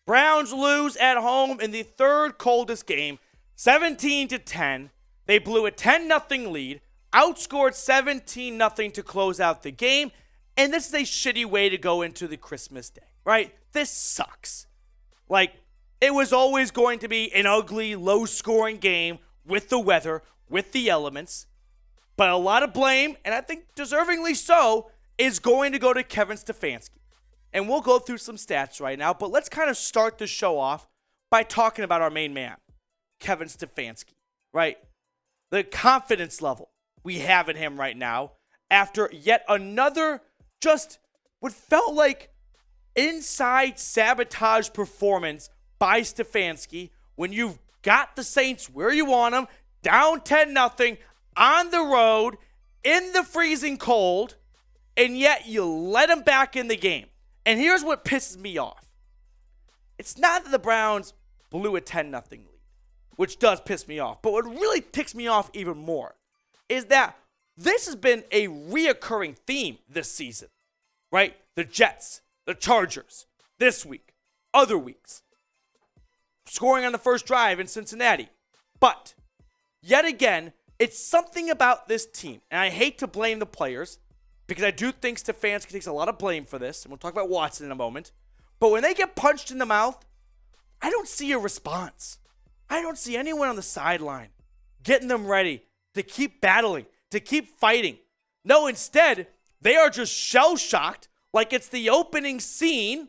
Browns lose at home in the third coldest game, 17-10. They blew a 10-0 lead, outscored 17-0 to close out the game, and this is a shitty way to go into the Christmas day, right? This sucks. Like, it was always going to be an ugly, low-scoring game with the weather, with the elements, but a lot of blame, and I think deservingly so, is going to go to Kevin Stefanski. And we'll go through some stats right now, but let's kind of start the show off by talking about our main man, Kevin Stefanski, right? The confidence level we have in him right now after yet another just what felt like inside sabotage performance by Stefanski when you've got the Saints where you want them, down 10-0 on the road in the freezing cold, and yet you let them back in the game. And here's what pisses me off. It's not that the Browns blew a 10-0 lead, which does piss me off. But what really ticks me off even more is that this has been a reoccurring theme this season, right? The Jets, the Chargers, this week, other weeks. Scoring on the first drive in Cincinnati. But, yet again, it's something about this team. And I hate to blame the players, because I do think Stefanski takes a lot of blame for this, and we'll talk about Watson in a moment. But when they get punched in the mouth, I don't see a response. I don't see anyone on the sideline getting them ready to keep battling, to keep fighting. No, instead, they are just shell-shocked like it's the opening scene.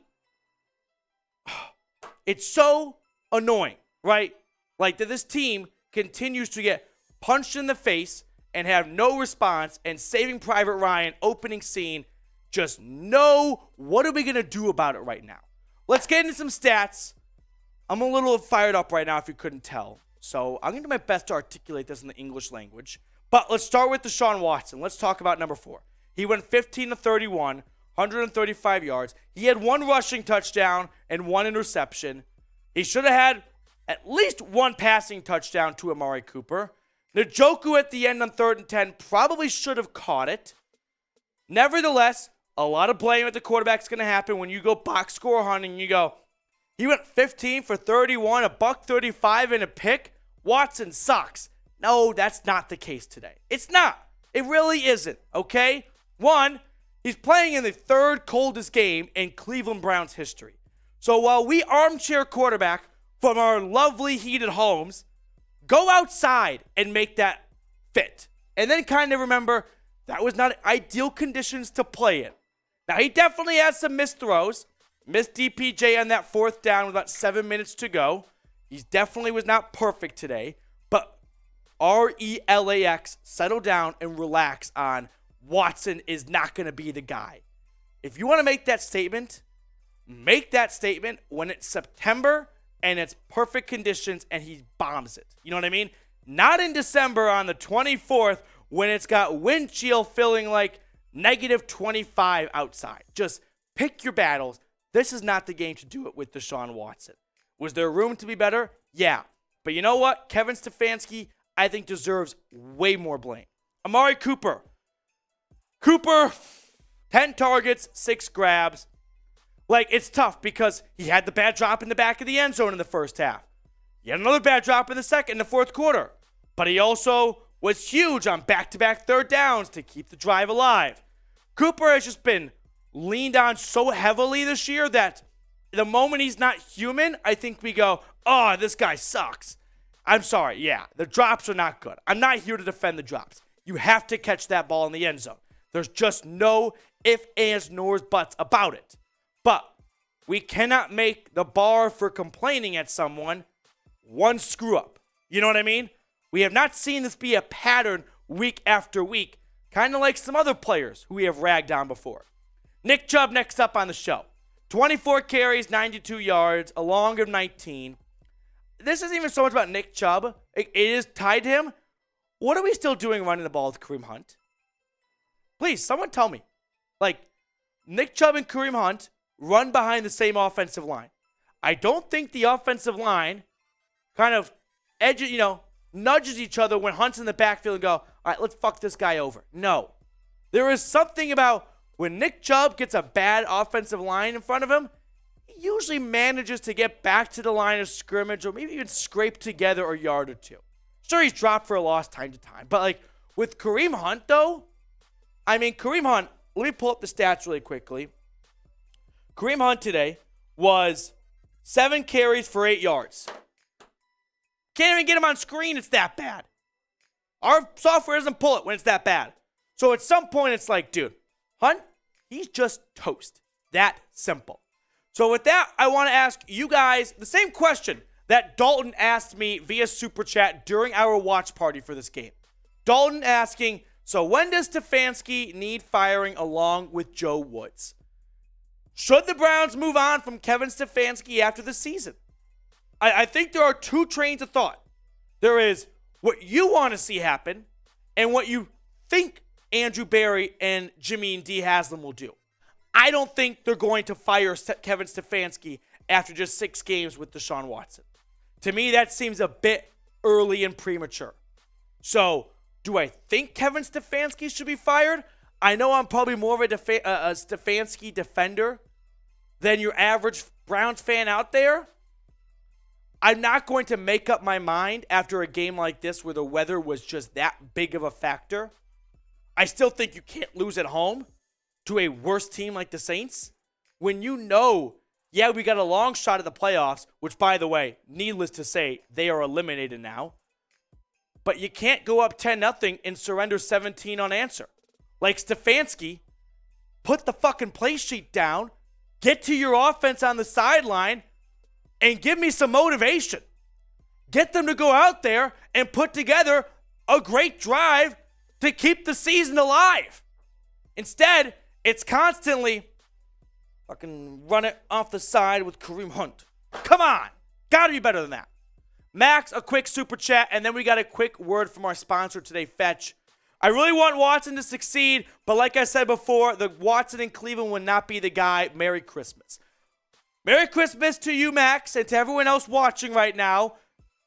It's so annoying, right? Like that this team continues to get punched in the face and have no response, and Saving Private Ryan opening scene, just no, what are we going to do about it right now? Let's get into some stats. I'm a little fired up right now if you couldn't tell. So I'm going to do my best to articulate this in the English language. But let's start with Deshaun Watson. Let's talk about number 4. He went 15-31, 135 yards. He had 1 rushing touchdown and 1 interception. He should have had at least 1 passing touchdown to Amari Cooper. Njoku at the end on 3rd and 10 probably should have caught it. Nevertheless, a lot of blame at the quarterback's going to happen when you go box score hunting and you go, he went 15 for 31, a $135 and a pick. Watson sucks. No, that's not the case today. It's not. It really isn't, okay? 1, he's playing in the 3rd coldest game in Cleveland Browns history. So while we armchair quarterback from our lovely heated homes, go outside and make that fit. And then kind of remember, that was not ideal conditions to play in. Now, he definitely has some missed throws. Missed DPJ on that 4th down with about 7 minutes to go. He definitely was not perfect today. But RELAX, settle down and relax on Watson is not going to be the guy. If you want to make that statement when it's September and it's perfect conditions and he bombs it. You know what I mean? Not in December on the 24th when it's got wind chill feeling like -25 outside. Just pick your battles. This is not the game to do it with Deshaun Watson. Was there room to be better? Yeah. But you know what? Kevin Stefanski, I think, deserves way more blame. Amari Cooper. 10 targets, 6 grabs. Like, it's tough because he had the bad drop in the back of the end zone in the first half. He had another bad drop in the 4th quarter. But he also was huge on back-to-back 3rd downs to keep the drive alive. Cooper has just been leaned on so heavily this year that the moment he's not human, I think we go, oh, this guy sucks. I'm sorry, yeah, the drops are not good. I'm not here to defend the drops. You have to catch that ball in the end zone. There's just no ifs, ands, nors, buts about it. But we cannot make the bar for complaining at someone one screw up. You know what I mean? We have not seen this be a pattern week after week, kind of like some other players who we have ragged on before. Nick Chubb next up on the show. 24 carries, 92 yards, a long of 19. This isn't even so much about Nick Chubb. It is tied to him. What are we still doing running the ball with Kareem Hunt? Please, someone tell me. Like, Nick Chubb and Kareem Hunt run behind the same offensive line. I don't think the offensive line kind of nudges each other when Hunt's in the backfield and go, all right, let's fuck this guy over. No. There is something about when Nick Chubb gets a bad offensive line in front of him, usually manages to get back to the line of scrimmage or maybe even scrape together a yard or two. Sure, he's dropped for a loss time to time. But, like, with Kareem Hunt, though, I mean, Kareem Hunt, let me pull up the stats really quickly. Kareem Hunt today was 7 carries for 8 yards. Can't even get him on screen. It's that bad. Our software doesn't pull it when it's that bad. So at some point, it's like, dude, Hunt, he's just toast. That simple. So with that, I want to ask you guys the same question that Dalton asked me via Super Chat during our watch party for this game. Dalton asking, so when does Stefanski need firing along with Joe Woods? Should the Browns move on from Kevin Stefanski after the season? I think there are 2 trains of thought. There is what you want to see happen and what you think Andrew Berry and Jimmy and D. Haslam will do. I don't think they're going to fire Kevin Stefanski after just 6 games with Deshaun Watson. To me, that seems a bit early and premature. So, do I think Kevin Stefanski should be fired? I know I'm probably more of a Stefanski defender than your average Browns fan out there. I'm not going to make up my mind after a game like this where the weather was just that big of a factor. I still think you can't lose at home to a worse team like the Saints. When you know, yeah, we got a long shot at the playoffs, which, by the way, needless to say, they are eliminated now. But you can't go up 10-0 and surrender 17 on answer. Like Stefanski, put the fucking play sheet down, get to your offense on the sideline, and give me some motivation. Get them to go out there and put together a great drive to keep the season alive. Instead, it's constantly fucking run it off the side with Kareem Hunt. Come on. Gotta be better than that. Max, a quick super chat, and then we got a quick word from our sponsor today, Fetch. I really want Watson to succeed, but like I said before, the Watson in Cleveland would not be the guy. Merry Christmas. Merry Christmas to you, Max, and to everyone else watching right now.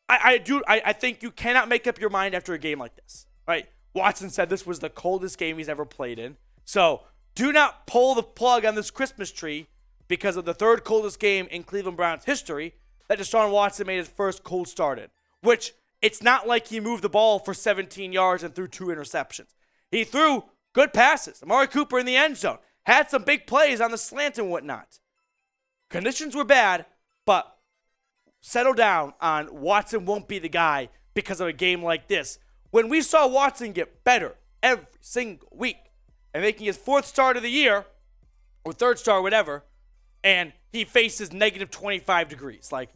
I think you cannot make up your mind after a game like this, right? Watson said this was the coldest game he's ever played in. So do not pull the plug on this Christmas tree because of the 3rd coldest game in Cleveland Browns history that Deshaun Watson made his first cold start in, which it's not like he moved the ball for 17 yards and threw 2 interceptions. He threw good passes. Amari Cooper in the end zone. Had some big plays on the slant and whatnot. Conditions were bad, but settle down on Watson won't be the guy because of a game like this. When we saw Watson get better every single week and making his 4th start of the year, or 3rd start, whatever, and he faces negative 25 degrees. Like,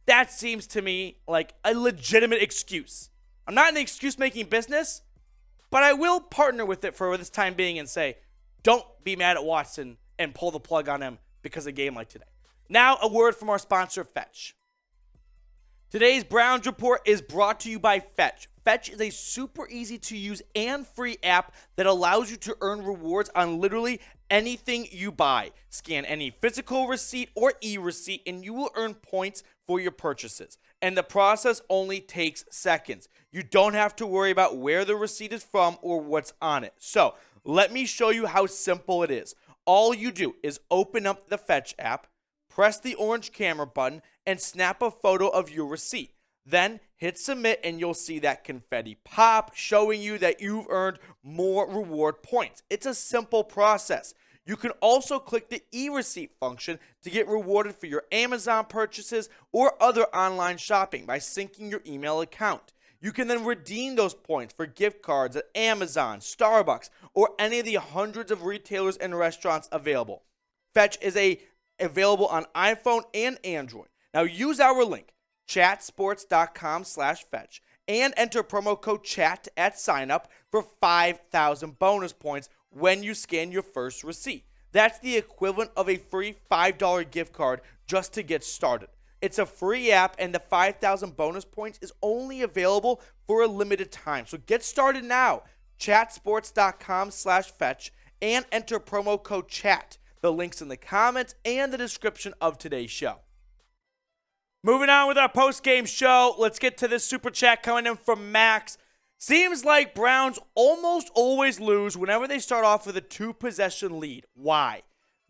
that seems to me like a legitimate excuse. I'm not in the excuse-making business, but I will partner with it for this time being and say, don't be mad at Watson and pull the plug on him because of a game like today. Now, a word from our sponsor, Fetch. Today's Browns Report is brought to you by Fetch. Fetch is a super easy to use and free app that allows you to earn rewards on literally anything you buy. Scan any physical receipt or e-receipt and you will earn points for your purchases. And the process only takes seconds. You don't have to worry about where the receipt is from or what's on it. So, let me show you how simple it is. All you do is open up the Fetch app, press the orange camera button, and snap a photo of your receipt. Then hit submit and you'll see that confetti pop showing you that you've earned more reward points. It's a simple process. You can also click the e-receipt function to get rewarded for your Amazon purchases or other online shopping by syncing your email account. You can then redeem those points for gift cards at Amazon, Starbucks, or any of the hundreds of retailers and restaurants available. Fetch is available on iPhone and Android. Now use our link, chatsports.com/fetch, and enter promo code CHAT at signup for 5,000 bonus points when you scan your first receipt. That's the equivalent of a free $5 gift card just to get started. It's a free app, and the 5,000 bonus points is only available for a limited time. So get started now. Chatsports.com/fetch and enter promo code CHAT. The link's in the comments and the description of today's show. Moving on with our post-game show, let's get to this super chat coming in from Max. Seems like Browns almost always lose whenever they start off with a 2-possession lead. Why?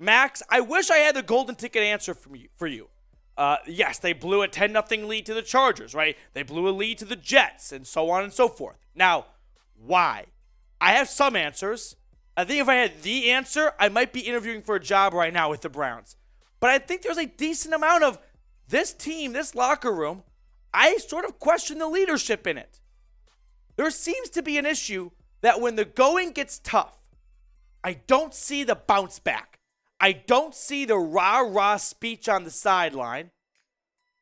Max, I wish I had the golden ticket answer for you. Yes, they blew a 10-0 lead to the Chargers, right? They blew a lead to the Jets, and so on and so forth. Now, why? I have some answers. I think if I had the answer, I might be interviewing for a job right now with the Browns. But I think there's a decent amount of this team, this locker room, I sort of question the leadership in it. There seems to be an issue that when the going gets tough, I don't see the bounce back. I don't see the rah-rah speech on the sideline.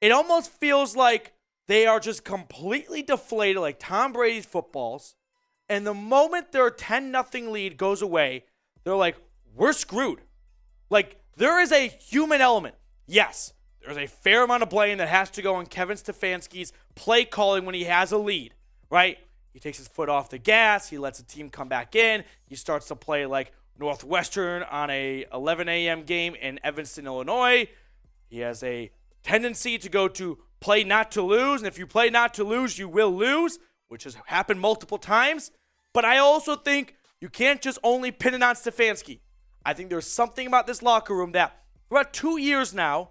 It almost feels like they are just completely deflated like Tom Brady's footballs. And the moment their 10-0 lead goes away, they're like, we're screwed. Like, there is a human element. Yes, there's a fair amount of blame that has to go on Kevin Stefanski's play calling when he has a lead, right? He takes his foot off the gas. He lets the team come back in. He starts to play like Northwestern on a 11 a.m. game in Evanston, Illinois. He has a tendency to go to play not to lose. And if you play not to lose, you will lose, which has happened multiple times. But I also think you can't just only pin it on Stefanski. I think there's something about this locker room that for about 2 years now,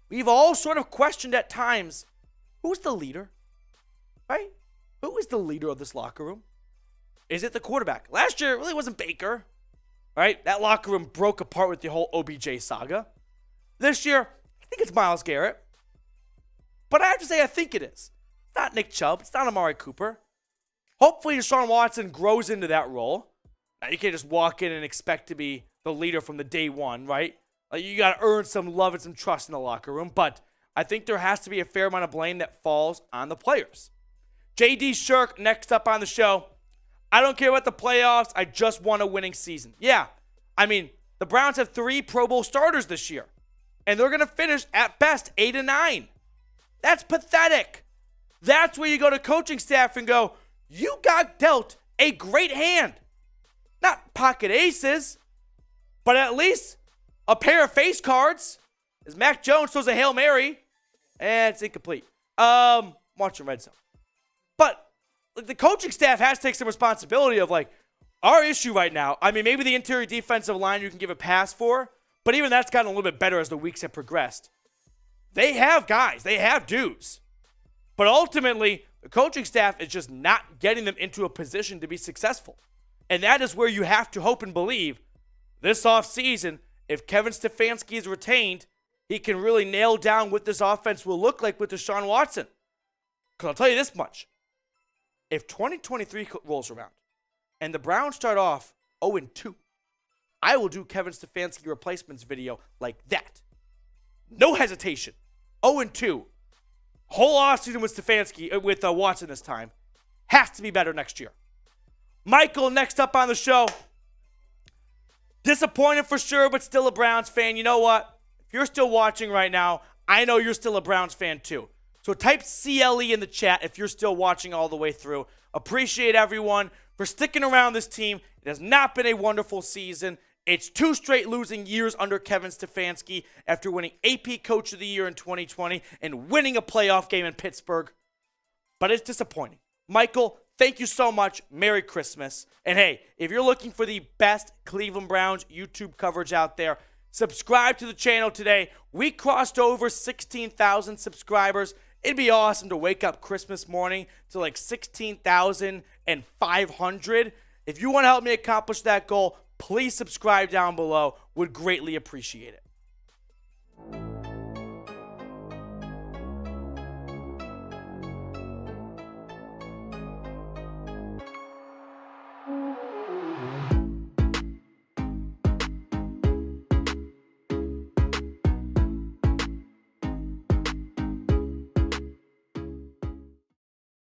we've all sort of questioned at times, who's the leader, right? Who is the leader of this locker room? Is it the quarterback? Last year, it really wasn't Baker, right? That locker room broke apart with the whole OBJ saga. This year, I think it's Myles Garrett. But I have to say, I think it is. It's not Nick Chubb. It's not Amari Cooper. Hopefully, Deshaun Watson grows into that role. Now, you can't just walk in and expect to be the leader from the day one, right? Like, you got to earn some love and some trust in the locker room. But I think there has to be a fair amount of blame that falls on the players. J.D. Shirk, next up on the show. I don't care about the playoffs. I just want a winning season. Yeah, I mean, the Browns have 3 Pro Bowl starters this year. And they're going to finish, at best, 8-9. That's pathetic. That's where you go to coaching staff and go, you got dealt a great hand. Not pocket aces, but at least a pair of face cards. As Mac Jones throws a Hail Mary, and it's incomplete. Watching Red Zone. But the coaching staff has to take some responsibility of, like, our issue right now. I mean, maybe the interior defensive line you can give a pass for, but even that's gotten a little bit better as the weeks have progressed. They have guys. They have dudes. But ultimately, the coaching staff is just not getting them into a position to be successful. And that is where you have to hope and believe this offseason, if Kevin Stefanski is retained, he can really nail down what this offense will look like with Deshaun Watson. Because I'll tell you this much. If 2023 rolls around and the Browns start off 0-2, I will do Kevin Stefanski replacements video like that. No hesitation. 0-2. Whole offseason with Stefanski, with Watson this time. Has to be better next year. Michael, next up on the show. Disappointed for sure, but still a Browns fan. You know what? If you're still watching right now, I know you're still a Browns fan too. So type CLE in the chat if you're still watching all the way through. Appreciate everyone for sticking around this team. It has not been a wonderful season. It's 2 straight losing years under Kevin Stefanski after winning AP Coach of the Year in 2020 and winning a playoff game in Pittsburgh. But it's disappointing. Michael, thank you so much. Merry Christmas. And hey, if you're looking for the best Cleveland Browns YouTube coverage out there, subscribe to the channel today. We crossed over 16,000 subscribers. It'd be awesome to wake up Christmas morning to like 16,500. If you want to help me accomplish that goal, please subscribe down below. Would greatly appreciate it.